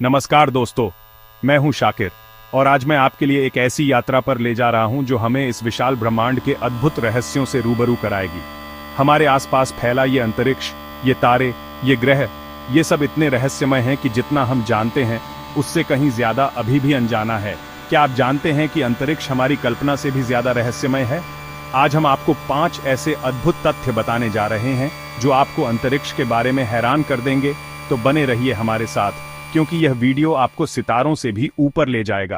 नमस्कार दोस्तों, मैं हूं शाकिर और आज मैं आपके लिए एक ऐसी यात्रा पर ले जा रहा हूं जो हमें इस विशाल ब्रह्मांड के अद्भुत रहस्यों से रूबरू कराएगी। हमारे आसपास फैला ये अंतरिक्ष, ये तारे, ये ग्रह, ये सब इतने रहस्यमय हैं कि जितना हम जानते हैं उससे कहीं ज्यादा अभी भी अनजाना है। क्या आप जानते हैं कि अंतरिक्ष हमारी कल्पना से भी ज्यादा रहस्यमय है? आज हम आपको 5 ऐसे अद्भुत तथ्य बताने जा रहे हैं जो आपको अंतरिक्ष के बारे में हैरान कर देंगे। तो बने रहिए हमारे साथ, क्योंकि यह वीडियो आपको सितारों से भी ऊपर ले जाएगा।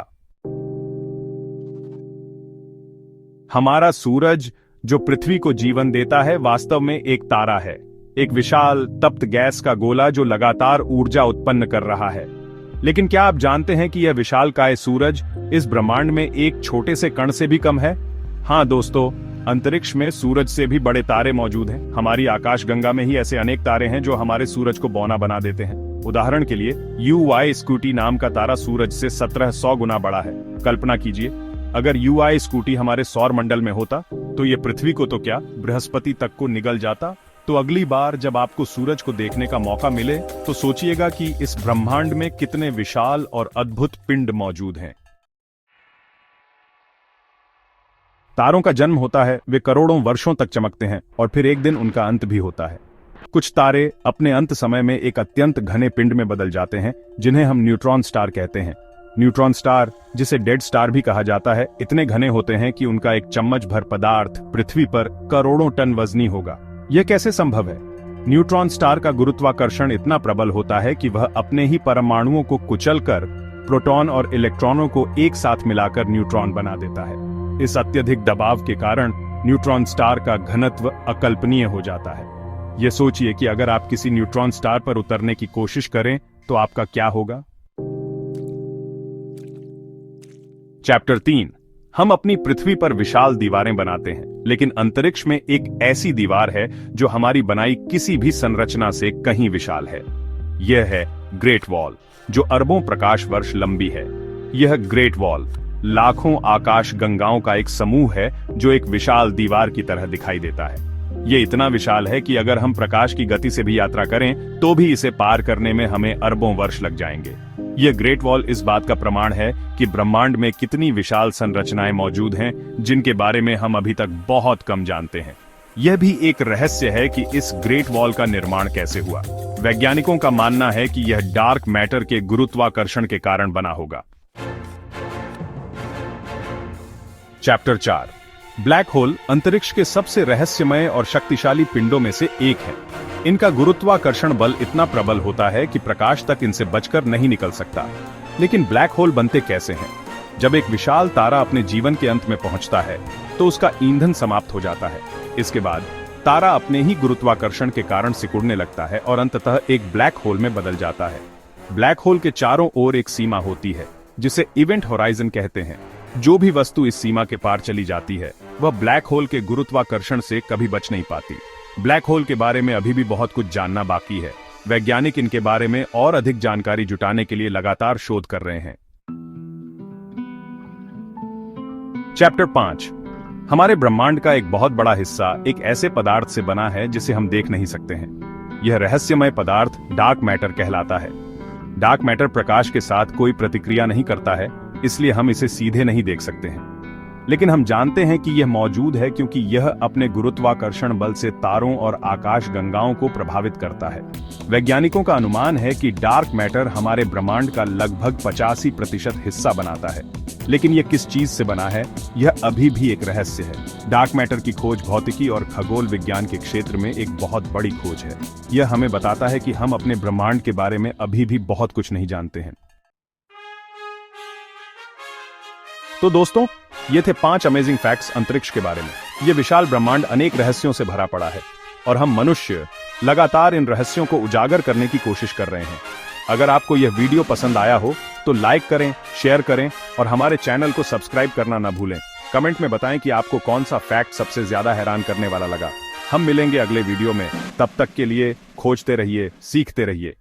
हमारा सूरज, जो पृथ्वी को जीवन देता है, वास्तव में एक तारा है, एक विशाल तप्त गैस का गोला जो लगातार ऊर्जा उत्पन्न कर रहा है। लेकिन क्या आप जानते हैं कि यह विशालकाय सूरज इस ब्रह्मांड में एक छोटे से कण से भी कम है? हाँ दोस्तों, अंतरिक्ष में सूरज से भी बड़े तारे मौजूद हैं। हमारी आकाशगंगा में ही ऐसे अनेक तारे हैं जो हमारे सूरज को बौना बना देते हैं। उदाहरण के लिए UY स्कूटी नाम का तारा सूरज से 1700 गुना बड़ा है। कल्पना कीजिए, अगर UY स्कूटी हमारे सौर मंडल में होता तो ये पृथ्वी को तो क्या, बृहस्पति तक को निगल जाता। तो अगली बार जब आपको सूरज को देखने का मौका मिले तो सोचिएगा कि इस ब्रह्मांड में कितने विशाल और अद्भुत पिंड मौजूद हैं। तारों का जन्म होता है, वे करोड़ों वर्षों तक चमकते हैं और फिर एक दिन उनका अंत भी होता है। कुछ तारे अपने अंत समय में एक अत्यंत घने पिंड में बदल जाते हैं, जिन्हें हम न्यूट्रॉन स्टार कहते हैं। न्यूट्रॉन स्टार, जिसे डेड स्टार भी कहा जाता है, इतने घने होते हैं कि उनका एक चम्मच भर पदार्थ पृथ्वी पर करोड़ों टन वजनी होगा। यह कैसे संभव है? न्यूट्रॉन स्टार का गुरुत्वाकर्षण इतना प्रबल होता है कि वह अपने ही परमाणुओं को कुचलकर प्रोटॉन और इलेक्ट्रॉनों को एक साथ मिलाकर न्यूट्रॉन बना देता है। इस अत्यधिक दबाव के कारण न्यूट्रॉन स्टार का घनत्व अकल्पनीय हो जाता है। यह सोचिए कि अगर आप किसी न्यूट्रॉन स्टार पर उतरने की कोशिश करें तो आपका क्या होगा। चैप्टर 3। हम अपनी पृथ्वी पर विशाल दीवारें बनाते हैं, लेकिन अंतरिक्ष में एक ऐसी दीवार है जो हमारी बनाई किसी भी संरचना से कहीं विशाल है। यह है ग्रेट वॉल, जो अरबों प्रकाश वर्ष लंबी है। यह ग्रेट वॉल लाखों आकाश गंगाओं का एक समूह है जो एक विशाल दीवार की तरह दिखाई देता है। यह इतना विशाल है कि अगर हम प्रकाश की गति से भी यात्रा करें तो भी इसे पार करने में हमें अरबों वर्ष लग जाएंगे। यह ग्रेट वॉल इस बात का प्रमाण है कि ब्रह्मांड में कितनी विशाल संरचनाएं मौजूद हैं जिनके बारे में हम अभी तक बहुत कम जानते हैं। यह भी एक रहस्य है कि इस ग्रेट वॉल का निर्माण कैसे हुआ। वैज्ञानिकों का मानना है कि यह डार्क मैटर के गुरुत्वाकर्षण के कारण बना होगा। चैप्टर 4। ब्लैक होल अंतरिक्ष के सबसे रहस्यमय और शक्तिशाली पिंडों में से एक है। इनका गुरुत्वाकर्षण बल इतना प्रबल होता है कि प्रकाश तक इनसे बचकर नहीं निकल सकता। लेकिन ब्लैक होल बनते कैसे हैं? जब एक विशाल तारा अपने जीवन के अंत में पहुंचता है तो उसका ईंधन समाप्त हो जाता है। इसके बाद तारा अपने ही गुरुत्वाकर्षण के कारण सिकुड़ने लगता है और अंततः एक ब्लैक होल में बदल जाता है। ब्लैक होल के चारों ओर एक सीमा होती है जिसे इवेंट होराइजन कहते हैं। जो भी वस्तु इस सीमा के पार चली जाती है वह ब्लैक होल के गुरुत्वाकर्षण से कभी बच नहीं पाती। ब्लैक होल के बारे में अभी भी बहुत कुछ जानना बाकी है। वैज्ञानिक इनके बारे में और अधिक जानकारी जुटाने के लिए लगातार शोध कर रहे हैं। चैप्टर 5। हमारे ब्रह्मांड का एक बहुत बड़ा हिस्सा एक ऐसे पदार्थ से बना है जिसे हम देख नहीं सकते हैं। यह रहस्यमय पदार्थ डार्क मैटर कहलाता है। डार्क मैटर प्रकाश के साथ कोई प्रतिक्रिया नहीं करता है, इसलिए हम इसे सीधे नहीं देख सकते हैं। लेकिन हम जानते हैं कि यह मौजूद है क्योंकि यह अपने गुरुत्वाकर्षण बल से तारों और आकाश गंगाओं को प्रभावित करता है। वैज्ञानिकों का अनुमान है कि डार्क मैटर हमारे ब्रह्मांड का लगभग 85% हिस्सा बनाता है। लेकिन यह किस चीज से बना है, यह अभी भी एक रहस्य है। डार्क मैटर की खोज भौतिकी और खगोल विज्ञान के क्षेत्र में एक बहुत बड़ी खोज है। यह हमें बताता है कि हम अपने ब्रह्मांड के बारे में अभी भी बहुत कुछ नहीं जानते हैं। तो दोस्तों, ये थे 5 अमेजिंग फैक्ट्स अंतरिक्ष के बारे में। ये विशाल ब्रह्मांड अनेक रहस्यों से भरा पड़ा है और हम मनुष्य लगातार इन रहस्यों को उजागर करने की कोशिश कर रहे हैं। अगर आपको यह वीडियो पसंद आया हो तो लाइक करें, शेयर करें और हमारे चैनल को सब्सक्राइब करना न भूलें। कमेंट में बताएं कि आपको कौन सा फैक्ट सबसे ज्यादा हैरान करने वाला लगा। हम मिलेंगे अगले वीडियो में। तब तक के लिए खोजते रहिए, सीखते रहिए।